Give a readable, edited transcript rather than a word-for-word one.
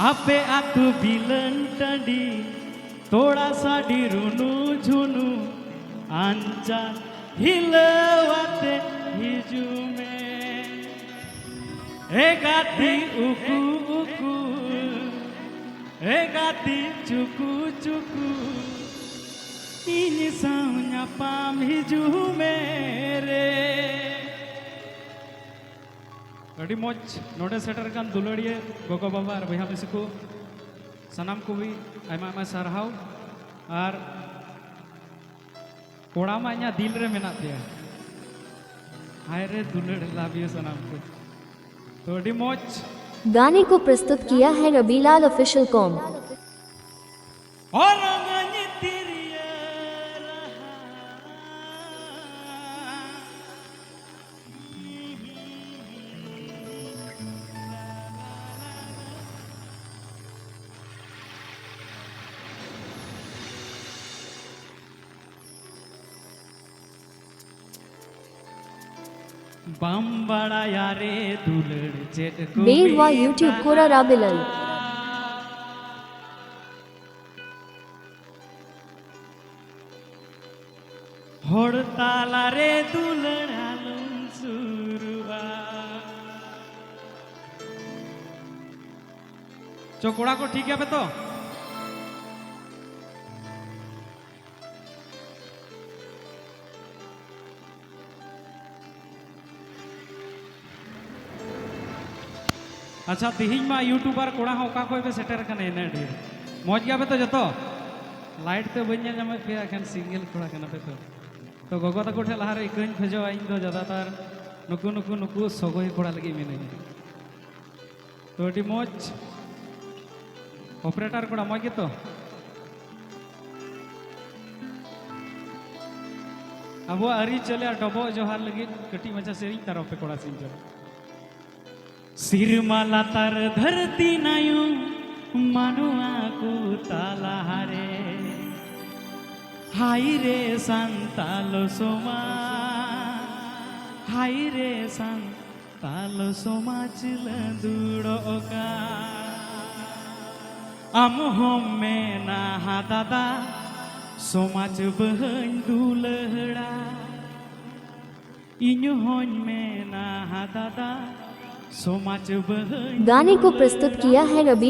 आपे आतु बिलन टंडी थोड़ा सा डिरुनु झुनु आंचा हिलवाते हिजुमे ए गाती उकू उकू ए गाती चुकू चुकू इन साउnya pam hijume रे अड़ी मौज नोडे सेटर कान दुलड़िए गोगो बाबा और बहा मिसी को सनाम को भी आयमा आयमा सारहाव और कोड़ा मा इना दिल रे मेना थिया हाय रे दुलड़ लाभियो सनाम को तो अड़ी मौज गाने को प्रस्तुत किया है रबीलाल ऑफिशियल कॉम और बम्बड़ा यारे दुलड़ चेट को बेरवा यूट्यूब कोरा राबिलल होड़ताला रे दुलड़ा लुंसुरुआ चोकोड़ा को ठीक है पे तो अच्छा तिहिं मा यूट्यूबर कोड़ा ओका कोई पे सेटर कने ने ढेर मौज गया पे तो जतो लाइट ते बन्या जमे पे अखन सिंगल कोड़ा कना पे तो गोगो तको ठे लहारे इकन खजो आइन दो ज्यादातर नुकु नुकु नुकु सगोई कोड़ा लगी मिने तो अडी मौज ऑपरेटर कोड़ा मौज तो अब अरी चले डबो जोहार लगी कटी मचा सेरी तारो पे कोड़ा सिंजो सिरमाला तार धरती नायु मनुआ को ताला हारे हाय रे संतालो सोमा हाय रे संतालो सोमा चिल दूड़ो का आम हम में ना हा दादा सोमाच बहन दुलहड़ा इन्यु होन में ना हा दादा सोमाच बहन गाने को प्रस्तुत किया है रबी